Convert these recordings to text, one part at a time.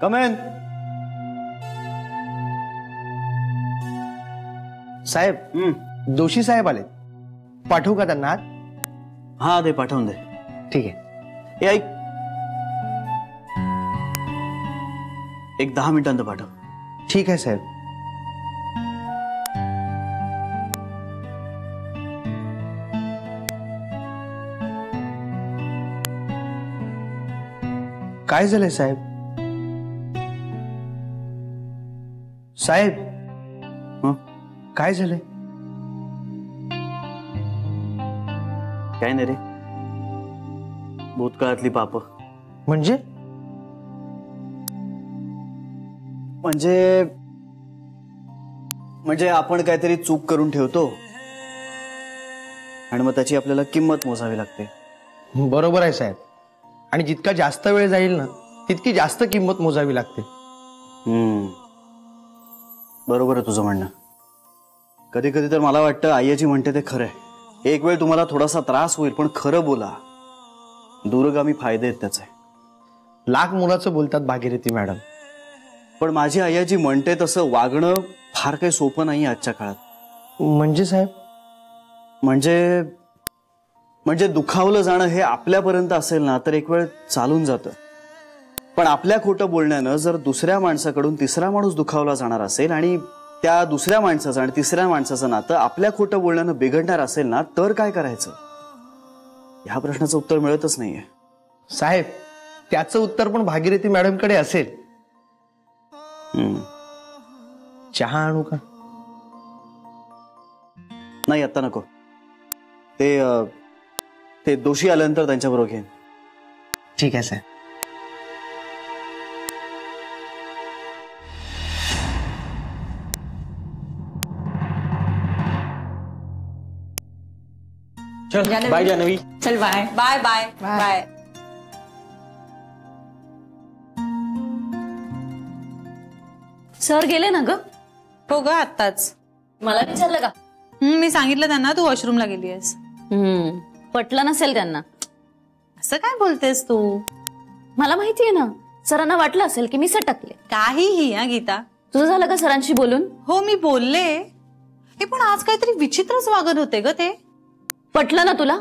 कम in. साहेब, जोशी साहेब आले, पाठवू का त्यांना आत? हा दे, पाठवून दे. ठीक आहे. ए ऐक, एक 10 मिनिटांत पाठव. ठीक आहे साहेब. काय झालंय साहेब? साहेब, काय झालंय? काय नाही रे, भूतकाळातली पाप. म्हणजे म्हणजे म्हणजे आपण काहीतरी चूक करून ठेवतो आणि मग त्याची आपल्याला किंमत मोजावी लागते. बरोबर आहे साहेब. आणि जितका जास्त वेळ जाईल ना, तितकी जास्त किंमत मोजावी लागते. बरोबर आहे तुझं म्हणणं. कधी कधी तर मला वाटतं आईची म्हणते ते खरं आहे. एक वेळ तुम्हाला थोडासा त्रास होईल, पण खरं बोला, दूरगामी फायदे आहेत त्याचे. लाख मुलाचं बोलतात भागीरथी मॅडम. पण माझी आईजी म्हणते तसं वागणं फार काही सोपं नाही आजच्या काळात. म्हणजे साहेब? म्हणजे दुखावलं जाणं हे आपल्यापर्यंत असेल ना तर एक वेळ चालून जातं. पण आपल्या खोटं बोलण्यानं जर दुसऱ्या माणसाकडून तिसरा माणूस दुखावला जाणार असेल आणि त्या दुसऱ्या माणसाचं आणि तिसऱ्या माणसाचं नातं आपल्या खोटं बोलण्यानं बिघडणार असेल ना, तर काय करायचं? ह्या प्रश्नाचं उत्तर मिळतच नाहीये साहेब. त्याचं उत्तर पण भागीरथी मॅडमकडे असेल. चहा आणू का? नाही, आता नको. ते दोषी आल्यानंतर त्यांच्याबरोबर घेईन. ठीक आहे साहेब. चल बाय जानवी. चल bye bye bye bye. Sir गेले ना ग? हो ग, आत्ताच. मला विचारलं का? मी सांगितलं त्यांना तू वॉशरूमला गेली आहेस. पटलं नसेल त्यांना. असं काय बोलतेस तू? मला माहितीये ना, सरांना वाटलं असेल की मी सटकले. काहीही. हा गीता, तुझं झालं का सरांशी बोलून? हो, मी बोलले. हे पण आज काहीतरी विचित्रच वागत होते ग ते. पटलं ना तुला?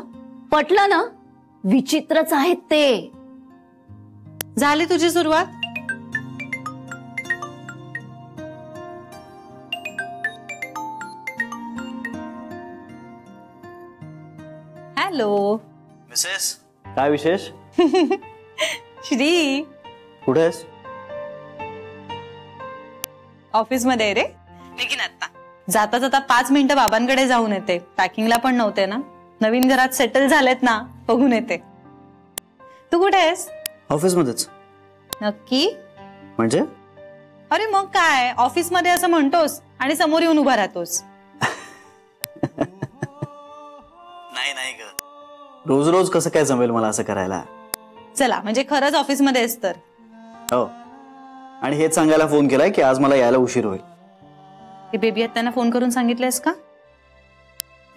पटलं ना? विचित्रच आहेत ते. झाली तुझी सुरुवात. हॅलो मिसेस, काय विशेष? श्री, कुठे आहेस? ऑफिस मध्ये आहे रे. लेकिन आता जाता जाता 5 मिनिटं बाबांकडे जाऊन येते. पॅकिंगला पण नव्हते ना, नवीन घरात सेटल झालेत ना, बघून येते. तू कुठे आहेस? ऑफिस मध्येच. नक्की? म्हणजे? अरे मग काय, ऑफिस मध्ये असं म्हणतोस आणि समोर येऊन उभा राहतोस. नाही ग, रोज रोज कसं काय जमेल मला असं करायला. चला, म्हणजे खरंच ऑफिस मध्ये आहेस तर. हो, आणि हेच सांगायला फोन केलाय की आज मला यायला उशीर होईल. हे बेबी त्यांना फोन करून सांगितलंयस का?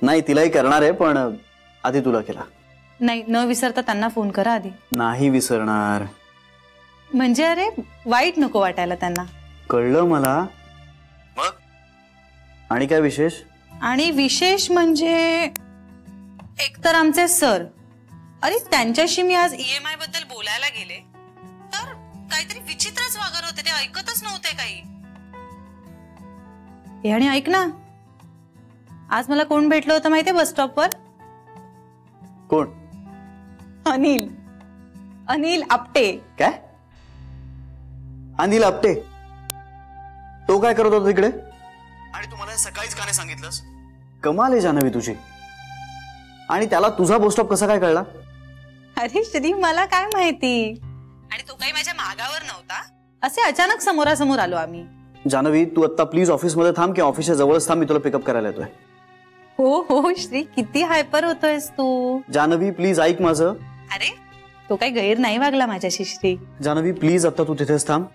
नाही, तिलाही करणार आहे, पण आधी तुला केला. नाही, न विसरता त्यांना फोन करा आधी. नाही विसरणार. म्हणजे अरे वाईट नको वाटायला त्यांना. कळलं मला. मग आणि काय विशेष? आणि विशेष म्हणजे एकतर आमचे सर, अरे त्यांच्याशी मी आज EMI बद्दल बोलायला गेले तर काहीतरी विचित्रच वागत होते. ते ऐकतच नव्हते काही. आणि ऐक ना, आज मला कोण भेटलं होतं माहितीये बस स्टॉपवर? कोण? अनिल आपटे. काय? अनिल आपटे? तो काय करत होता तिकडे? आणि तू मला सकाळीच का नाही सांगितलंस? कमाल आहे जानवी तुझी. आणि त्याला तुझा बस स्टॉप कसा काय कळला? अरे श्री, मला काय माहिती. आणि तो काही माझ्या मागावर नव्हता. असे अचानक समोरासमोर आलो आम्ही. जानवी, तू आता प्लीज ऑफिस मध्ये थांब, की ऑफिसच्या जवळच थांब, मी तुला पिकअप करायला येतोय. हो श्री, किती हायपर होतोयस तू. जानवी प्लीज ऐक माझं. अरे तो काही गैर नाही वागला माझ्याशी श्री. जानवी प्लीज आता तू तिथेच थांब,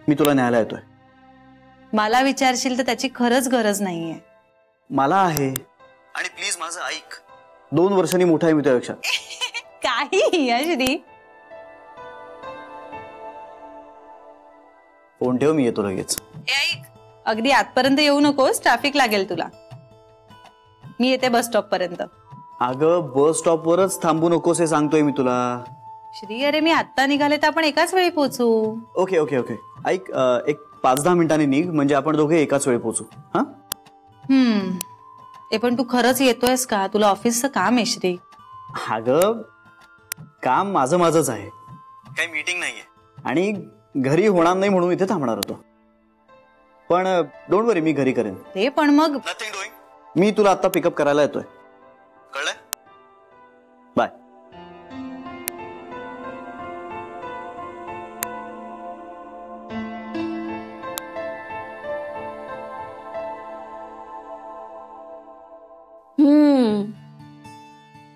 मी तुला न्यायला येतोय. मला विचारशील तर त्याची खरंच गरज नाहीये. मला आहे. आणि प्लीज माझं ऐक. 2 वर्षांनी मोठा आहे मी त्यापेक्षा. काही श्री. फोन ठेव, मी येतो लगेच. ऐक, अगदी आतपर्यंत येऊ नकोस, ट्रॅफिक लागेल तुला. मी येते बस स्टॉप पर्यंत. अगं बस स्टॉपवरच थांबू नकोस हे सांगतोय मी तुला. श्री, अरे मी आत्ता निघाले तर आपण एकाच वेळी पोहोचू. ओके ओके ओके, ऐक, एक 5-10 मिनिटांनी निघ, म्हणजे आपण दोघे एकाच वेळी पोहोचू. हा ते पण तू खरंच येतोयस का? तुला ऑफिसचं काम आहे श्री. अगं काम माझंच आहे, काही मीटिंग नाहीये आणि घरी होणार नाही म्हणून इथे थांबणार होतो. पण डोंट वरी, मी घरी करेन ते. पण मग नथिंग डुईंग, मी तुला आता पिकअप करायला येतोय, कळलंय? बाय.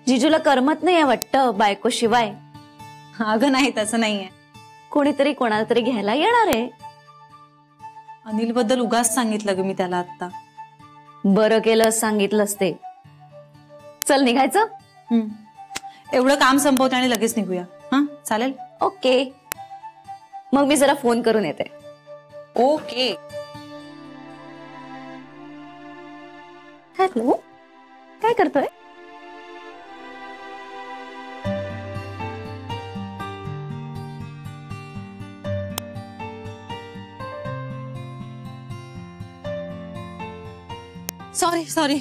जिजूला करमत नाहीये वाटतं बायको शिवाय. अगं नाही, तसं नाहीये. कोणीतरी कोणाला तरी घ्यायला येणार आहे. अनिल बद्दल उगाच सांगितलं ग मी त्याला आता. बरं केलं सांगितलंस ते. चल निघायचं. एवढं काम संपवते आणि लगेच निघूया. हा चालेल? ओके, मग मी जरा फोन करून येते. ओके. हॅलो, काय करतोय? Sorry sorry.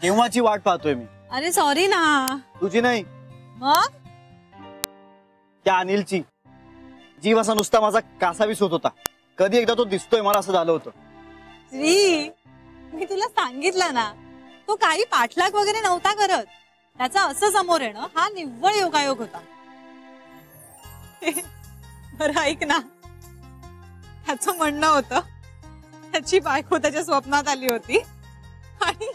केव्हाची वाट पाहतोय मी. अरे सॉरी ना. तुझी नाही, मग त्या अनिलची. जीव असा नुसता माझा कासावीस होत होता. कधी एकदा तो दिसतोय मला असं झालं होतं. श्री, मी तुला सांगितलं ना, तो काही पाठलाग वगैरे नव्हता करत. त्याचा असं समोर येणं हा निव्वळ योगायोग होता. बरं ऐक ना, त्याचं म्हणणं होतं त्याची बायको त्याच्या स्वप्नात आली होती आणि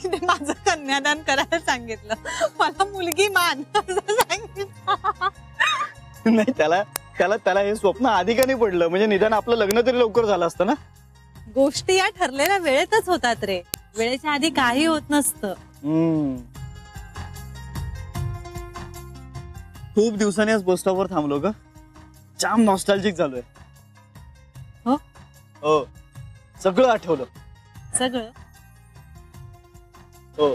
तिने माझं कन्यादान करायला सांगितलं. मला मुलगी मान असं सांगितलं. नाही, त्याला हे स्वप्न आधी का नाही पडलं? म्हणजे निदान आपलं लग्न तरी लवकर झालं असतं ना. गोष्टी या ठरलेल्या वेळेतच होतात रे. वेळेच्या आधी काही होत नसतं. खूप दिवसांनी आज बस स्टॉपवर थांबलो ग. जाम नॉस्टॅल्जिक झालोय. हो, सगळं आठवलं. सगळं? हो.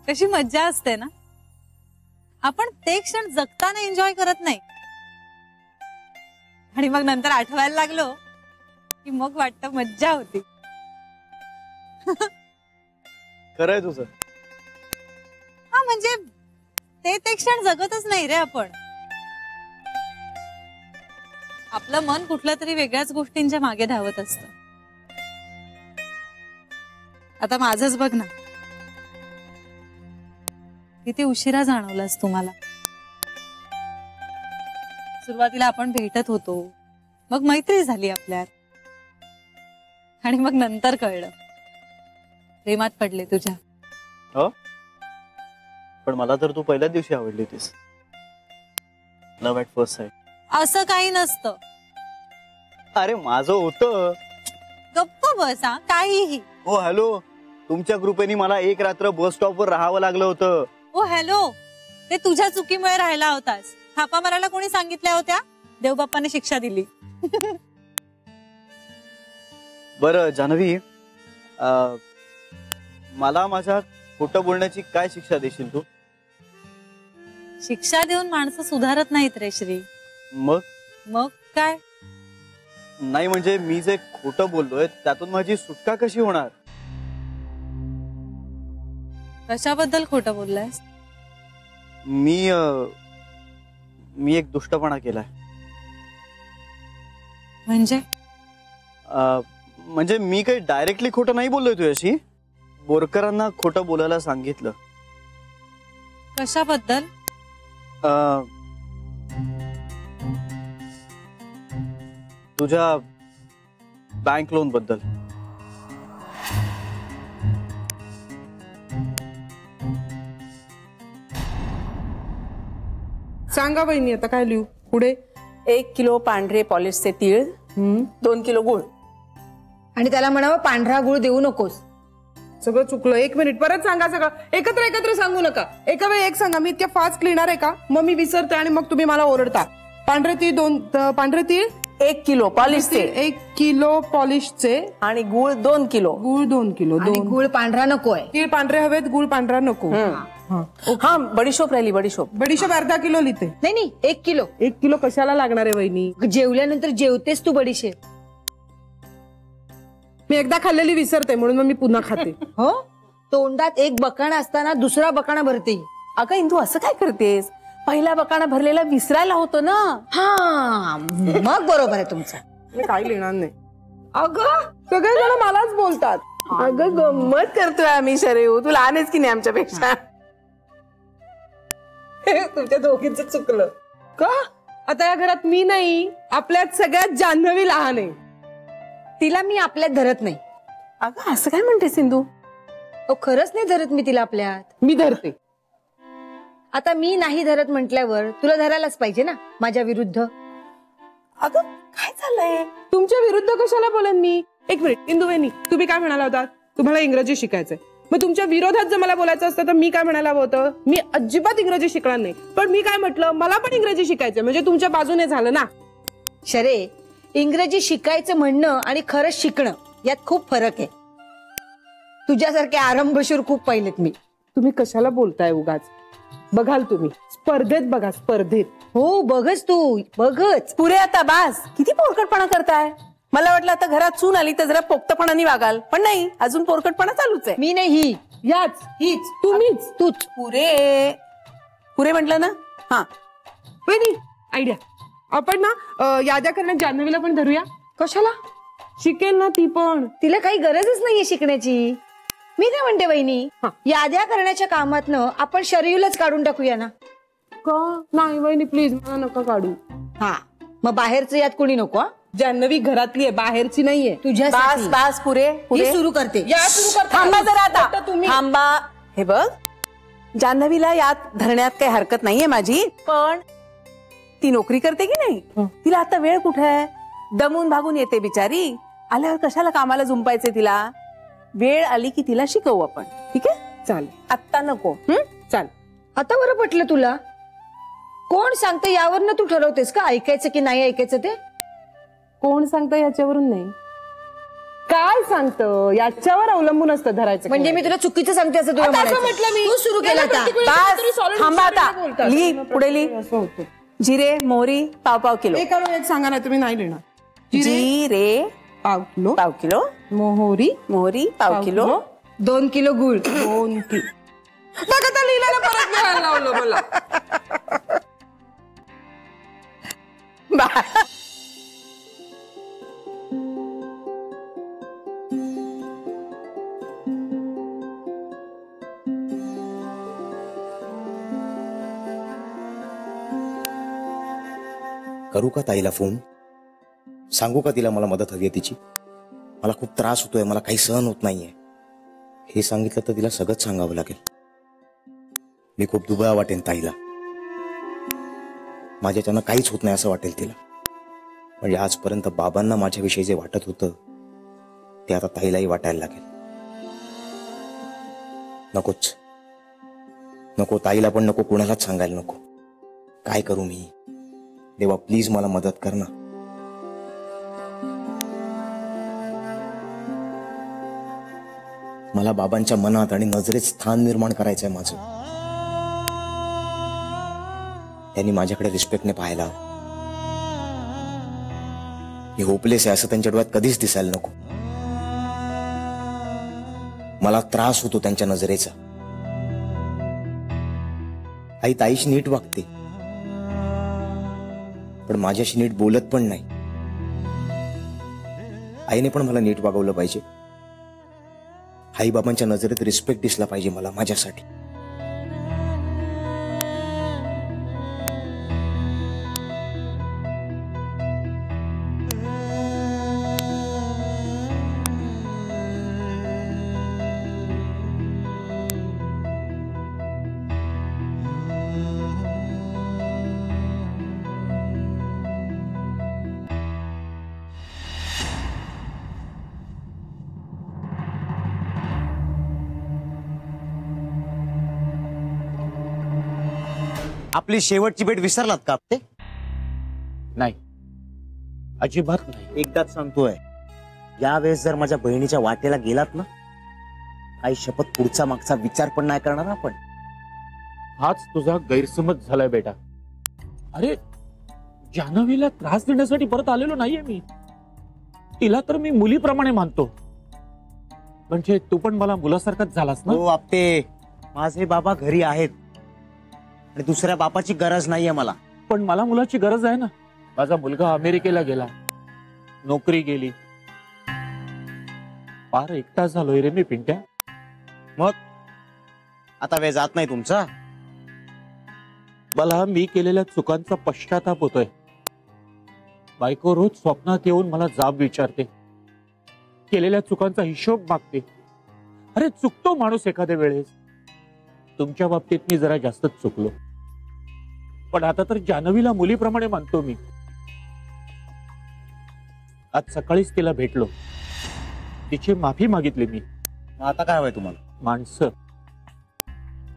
कशी मज्जा असते ना. आपण ते क्षण जगताना एन्जॉय करत नाही आणि मग नंतर आठवायला लागलो की मग वाटतं मज्जा होती. खरंय तुझं. हा म्हणजे ते क्षण जगतच नाही रे आपण. आपलं मन कुठल्या तरी वेगळ्याच गोष्टींच्या मागे धावत असतं. आता माझंच बघ ना, किती उशिरा जाणवलंस तुम्हाला. सुरुवातीला आपण भेटत होतो, मग मैत्री झाली आपल्यात आणि मग नंतर कळलं प्रेमात पडले तुझ्या. हो, पण मला तर तू पहिल्याच दिवशी आवडली होतीस. Love at first sight. असं काही नसतं. अरे माझं होतं. गप्प बस. काहीही. हो हॅलो, तुमच्या कृपेने मला एक रात्र बस स्टॉपवर राहावं लागलं होतं. ओ हॅलो, ते तुझ्या चुकीमुळे राहिला होतास. थापा मारायला कोणी सांगितल्या होत्या? देवबाप्पाने शिक्षा दिली. बरं जान्हवी, मला माझ्या खोटं बोलण्याची काय शिक्षा देशील तू? शिक्षा देऊन माणसं सुधारत नाहीत रे श्री. मग काय? नाही म्हणजे मी जे खोटं बोललोय त्यातून माझी सुटका कशी होणार? कशाबद्दल खोटं बोललायस? मी एक दुष्टपणा केलाय. म्हणजे मी काही डायरेक्टली खोटं नाही बोललोय तुझ्याशी. बोरकरांना खोटं बोलायला सांगितलं. कशाबद्दल? तुझ्या बँक लोन बद्दल. सांगा बहिणी, आता काय लिहू पुढे? 1 किलो पांढरे पॉलिशचे तीळ, 2 किलो गुळ. आणि त्याला म्हणावं पांढरा गुळ देऊ नकोस. सगळं चुकलं. 1 मिनिट, परत सांगा. सगळं एकत्र सांगू नका. एका वेळी एक सांगा. मी इतक्या फास्ट लिहिणार आहे का? मग मी विसरते आणि मग तुम्ही मला ओरडता. पांढरे तीळ पांढरे तीळ 1 किलो पॉलिशचे 1 किलो पॉलिशचे आणि गुळ 2 किलो. गुळ 2 किलो. आणि गुळ पांढरा नकोय. तीळ पांढरे हवेत, गुळ पांढरा नको. हा बडीशोप राहिली. बडीशोप अर्धा किलो लिहिते. नाही 1 किलो. 1 किलो कशाला लागणार आहे वहिनी? जेवल्यानंतर जेवतेस तू बडीशेप. मी एकदा खाल्लेली विसरते म्हणून मग मी पुन्हा खाते. हो, तोंडात एक बकाणा असताना दुसरा बकाणा भरते. अगं इंदू असं काय करतेस? पहिला बकाणा भरलेला विसरायला होतो ना. हा मग बरोबर आहे तुमचं. मी काही लिहिणार नाही. अगं सगळेजण मलाच बोलतात. अगं गंमत करतोय आम्ही शरेऊ. तू लहान आहेस की नाही आमच्यापेक्षा. तुमच्या दोघींच चुकलं का? आता या घरात मी नाही, आपल्यात सगळ्यात जान्हवी लहान आहे. तिला मी आपल्यात धरत नाही. अगं असं काय म्हणतेस इंदू? खरंच नाही धरत मी तिला आपल्यात. मी धरते. आता मी नाही धरत म्हटल्यावर तुला धरायलाच पाहिजे ना माझ्या विरुद्ध. अगं काय झालंय? तुमच्या विरुद्ध कशाला बोलेन मी? एक मिनिट इंदू वहिनी, तुम्ही काय म्हणाला होता? तुम्हाला इंग्रजी शिकायचंय. मग तुमच्या विरोधात जर मला बोलायचं असतं तर मी काय म्हणायला हवं होतं? मी अजिबात इंग्रजी शिकणार नाही. पण मी काय म्हटलं, मला पण इंग्रजी शिकायचंय. म्हणजे तुमच्या बाजूने झालं ना. शरे, इंग्रजी शिकायचं म्हणणं आणि खरंच शिकणं यात खूप फरक आहे. तुझ्यासारखे आरंभशूर खूप पाहिलेत मी. तुम्ही कशाला बोलताय उगाच? बघाल तुम्ही स्पर्धेत बघा, स्पर्धेत. हो बघच तू बघच. पुरे आता बास. किती पोरकटपणा करताय? मला वाटलं आता घरात सून आली तर जरा पोक्तपणाने वागाल, पण नाही, अजून पोरकटपणा चालूच आहे. मी नाही, ही याच हीच तुम्हीच. तूच. पुरे म्हटलं ना. हा वहिनी आयडिया. आपण ना याद्या करण्यात जान्हवीला पण धरूया. कशाला? शिकेल ना ती पण. तिला काही गरजच नाहीये शिकण्याची. मी काय म्हणते वहिनी, याद्या करण्याच्या कामातनं आपण शरीरच काढून टाकूया ना. का नाही वहिनी, प्लीज मला नका काढू. हा मग बाहेरचं यात कोणी नको. जान्हवी घरातली आहे, बाहेरची नाहीये. तुझ्या बास बास पुरे. सुरू करते. थांबा जरा आता. थांबा. हे बघ, जान्हवीला यात धरण्यात काही हरकत नाहीये माझी, पण ती नोकरी करते की नाही, तिला आता वेळ कुठे आहे? दमून भागून येते बिचारी. आल्यावर कशाला कामाला जुंपायचे तिला? वेळ आली की तिला शिकवू आपण. ठीक आहे, चालेल. आत्ता नको. चाल. आता बरं पटलं तुला. कोण सांगतं यावरनं तू ठरवतेस का ऐकायचं की नाही ऐकायचं ते? कोण सांगतं याच्यावरून नाही, काय सांगतं याच्यावर अवलंबून असतं धरायचं. म्हणजे मी तुला चुकीचं सांगते असं तुला म्हटलं मी. तू सुरू केला आता. बास, थांबा आता. ली पुढे ली. असं होतं. जिरे मोहरी पाव किलो. एकावर एक सांगा नाही तुम्ही नाही लिहिणार. जिरे पाव किलो. मोहरी पाव किलो. 2 किलो गुळ. 2 किलो. बघा तर लिहिलेलं परत लिहायला लावलं मला. करू का ताईला फोन? सांगू का तिला मला मदत हवी आहे तिची? मला खूप त्रास होतोय, मला काही सहन होत नाहीये. हे सांगितलं तर तिला सगळंच सांगावं लागेल. मी खूप दुबळा वाटेन ताईला. माझ्याच्यानं काहीच होत नाही असं वाटेल तिला. म्हणजे आजपर्यंत बाबांना माझ्याविषयी जे वाटत होतं ते आता ताईलाही वाटायला लागेल. नकोच, नको ताईला पण नको, कुणालाच सांगायला नको. काय करू मी? देवा प्लीज मला मदत कर ना. मला बाबांच्या मनात आणि नजरेत स्थान निर्माण करायचंय माझं. त्यांनी माझ्याकडे रिस्पेक्टने पाहायला. मी होपलेस आहे असं त्यांच्या डोळ्यात कधीच दिसायला नको. मला त्रास होतो त्यांच्या नजरेचा. आई ताईशी नीट वागते पण माझ्याशी नीट बोलत पण नाही. आईने पण मला नीट वागवलं पाहिजे. आई बाबांच्या नजरेत रिस्पेक्ट दिसला पाहिजे मला माझ्यासाठी. आपली शेवटची भेट विसरलात का ते? नाही, अजिबात नाही. एकदाच सांगतोय, यावेळेस जर माझ्या बहिणीच्या वाटेला गेलात ना, काही शपथ पुढचा मागचा विचार पण नाही करणार आपण. हाच तुझा गैरसमज झालाय बेटा. अरे जान्हवीला त्रास देण्यासाठी परत आलेलो नाहीये मी. तिला तर मी मुलीप्रमाणे मानतो. म्हणजे तू पण मला मुलासारखाच झालास ना. हो आपटे, माझे बाबा घरी आहेत आणि दुसऱ्या बापाची गरज नाहीये मला. पण मला मुलाची गरज आहे ना. माझा मुलगा अमेरिकेला गेला, नोकरी गेली, फार एकटा झालोय रे मी पिंट्या. मग आता वेळ जात नाही तुमचा. मला मी केलेल्या चुकांचा पश्चाताप होतोय. बायको रोज स्वप्नात येऊन मला जाब विचारते, केलेल्या चुकांचा हिशोब मागते. अरे चुकतो माणूस एखाद्या वेळेस. तुमच्या बाबतीत मी जरा जास्तच चुकलो, पण आता तर जान्हवीला मुलीप्रमाणे मानतो मी. आज सकाळीच तिला भेटलो, तिची माफी मागितली मी. आता काय हवंय तुम्हाला?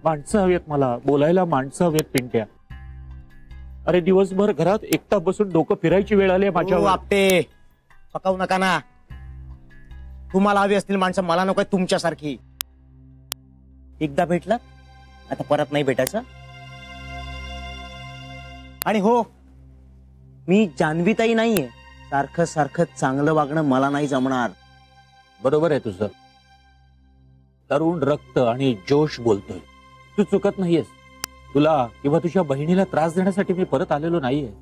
माणसं हवेत मला, बोलायला माणसं हवेत पिंट्या. अरे दिवसभर घरात एकटा बसून डोकं फिरायची वेळ आली माझ्यावर. आपटे पकावू नका ना. तुम्हाला हवी असतील माणसं, मला नको तुमच्यासारखी. एकदा भेटला आता परत नाही भेटायचं. आणि हो, मी जान्हवीताई नाहीये. सारखं सारखं चांगलं वागणं मला नाही जमणार. बरोबर आहे तुझं. तरुण रक्त आणि जोश बोलतोय. तू चुकत नाहीयेस. तुला किंवा तुझ्या बहिणीला त्रास देण्यासाठी मी परत आलेलो नाहीये.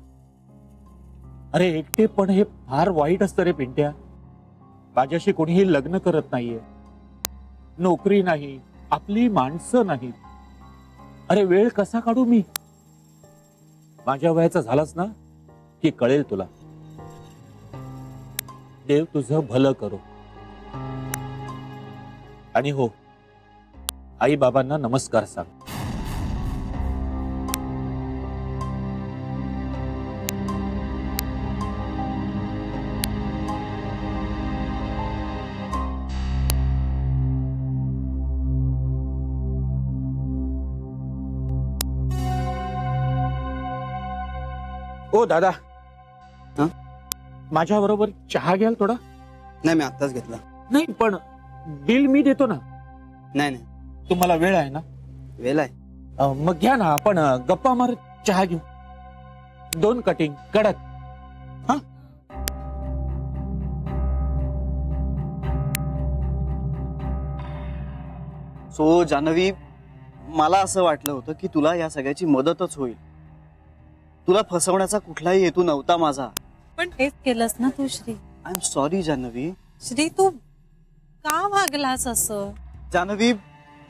अरे एकटेपण हे फार वाईट असतं रे पिंट्या. माझ्याशी कोणीही लग्न करत नाहीये, नोकरी नाही, आपली माणसं नाहीत. अरे वेळ कसा काढू मी? माझ्या वयाचा झालास ना की कळेल तुला. देव तुझं भलं करो. आणि हो, आई बाबांना नमस्कार सांग. ओ दादा, माझ्या बरोबर चहा घ्याल थोडा? नाही, मी आत्ताच घेतला. नाही पण बिल मी देतो ना. नाही, तुम्हाला वेळ आहे ना? वेळ आहे. मग घ्या ना, आपण गप्पा मारत चहा घेऊ. 2 कटिंग कडक. हा, सो जान्हवी, मला असं वाटलं होतं की तुला या सगळ्याची मदतच होईल. तुला फसवण्याचा कुठलाही हेतू नव्हता माझा. पण हेच केलंस ना तू Shri. I am sorry Jahnavi. Shri तू का वागलास असं? जान्हवी,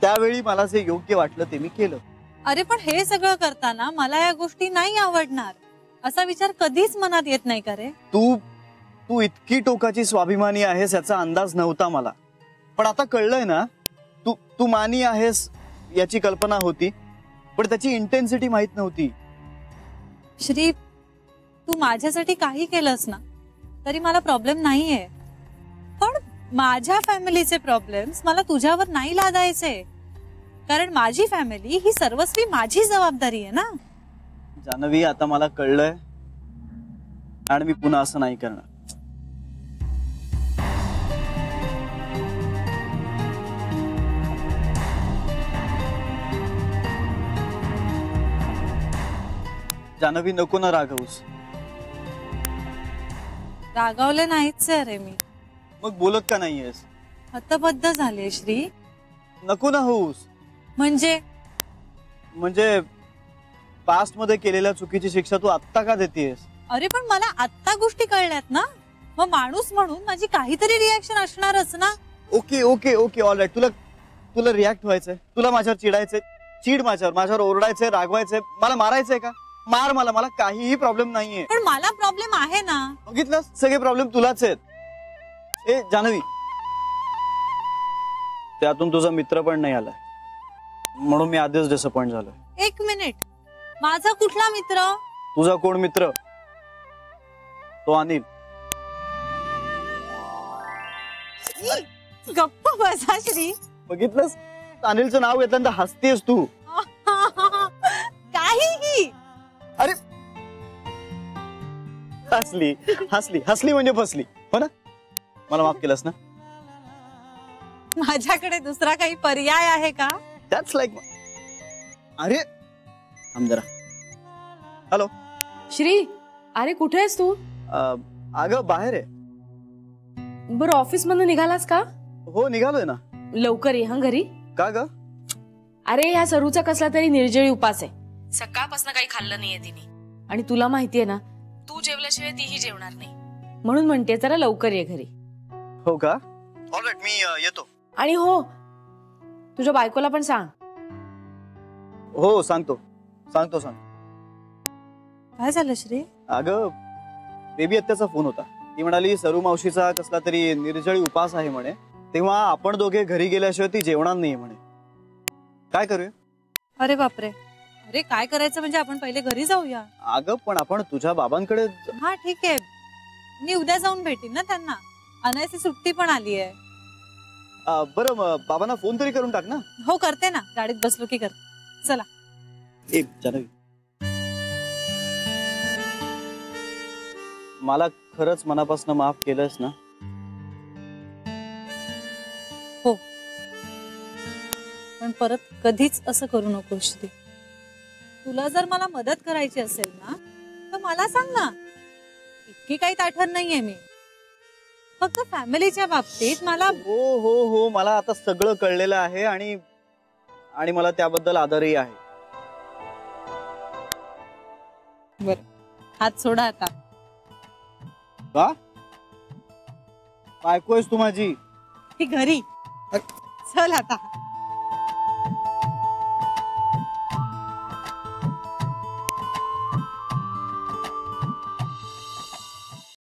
त्यावेळी मला जे योग्य वाटलं ते मी केलं. अरे पण हे सगळं करताना मला या गोष्टी नाही आवडणार असा विचार कधीच मनात येत नाही का रे? तू इतकी टोकाची स्वाभिमानी आहेस याचा अंदाज नव्हता मला. पण आता कळलंय ना, तू मानी आहेस याची कल्पना होती, पण त्याची इंटेन्सिटी माहित नव्हती. श्री, तू माझ्यासाठी काही केलंस ना तरी मला प्रॉब्लेम नाहीये, पण माझ्या फॅमिलीचे प्रॉब्लेम्स मला तुझ्यावर नाही लादायचे. कारण माझी फॅमिली ही सर्वस्वी माझी जबाबदारी आहे ना. जान्हवी, आता मला कळलंय आणि मी पुन्हा असं नाही करणार. जान्हवी, नको ना रागवूस. रागावले नाहीच रे मी. मग बोलत का नाहीयेस? हतबद्ध झाले श्री. नको ना होऊस. म्हणजे पास्ट मध्ये केलेल्या चुकीची शिक्षा तू आत्ता का देतेस? अरे पण मला आत्ता गोष्टी कळल्यात ना, मग माणूस म्हणून माझी काहीतरी रिॲक्शन असणारच ना. Okay okay okay, all right. तुला रिॲक्ट व्हायचंय, तुला माझ्यावर चिडायचंय, चिड माझ्यावर ओरडायचंय, रागवायचंय, मला मारायचंय का? मार मला काहीही प्रॉब्लेम नाहीये. पण मला प्रॉब्लेम आहे ना. बघितलं, सगळे प्रॉब्लेम तुलाच आहेत. ए जान्हवी, त्यातून तुझा मित्र पण नाही आलाय, म्हणून मी आधीच डिसअपॉइंट झालोय. 1 मिनिट, माझा कुठला मित्र? तुझा कोण मित्र? तो अनिल. गप्प बसा श्री. बघितलंस, अनिलचं नाव घेतल्यानंतर हसतेस तू. काहीही. अरे हसली हसली हसली म्हणजे फसली, हो ना? मला माफ केलंस ना? माझ्याकडे दुसरा काही पर्याय आहे का? दॅट्स लाईक, अरे थांब जरा. हॅलो श्री, अरे कुठे आहेस तू? अगं बाहेर आहे. बरं, ऑफिस मधून निघालास का? हो निघालोय ना. लवकर ये हा घरी. का ग? अरे ह्या सरूचा कसला तरी निर्जळी उपास आहे. सकाळपासून काही खाल्लं नाहीये तिने, आणि तुला माहितीये ना, तू जेवल्याशिवाय तीही जेवणार नाही. म्हणून म्हणते जरा लवकर ये घरी. हो का? ऑलराईट, मी येतो. आणि हो, तुझ्या बायकोला पण सांग. हो सांगतो सांगतो सांगतो. काय झालं श्री? अगं बेबी आत्याचा फोन होता. ती म्हणाली सरू मावशीचा कसला तरी निर्जळी उपास आहे म्हणे, तेव्हा आपण दोघे घरी गेल्याशिवाय ती जेवणार नाही म्हणे. काय करूया? अरे बापरे, अरे काय करायचं म्हणजे आपण पहिले घरी जाऊया. अगं पण आपण तुझ्या बाबांकडे. हा ठीक आहे, मी उद्या जाऊन भेटीन ना त्यांना. अनायची सुट्टी पण आली आहे. बरं बाबांना फोन तरी करून टाक ना. हो करते ना, गाडीत बसलो की करते. चला. एक जानवी, मला खरंच मनापासून माफ केलंस ना? हो, पण परत कधीच असं करू नको श्री. तुला जर मला मदत करायची असेल ना तर मला सांग ना. इतकी काही ताठर नाहीये मी. फक्त फॅमिलीच्या बाबतीत मला. हो हो हो, मला आता सगळं कळलेलं आहे आणि मला त्याबद्दल आदरही आहे. बर, हात सोडा आता. का? बायको आहेस तू माझी. ती घरी. चल आता.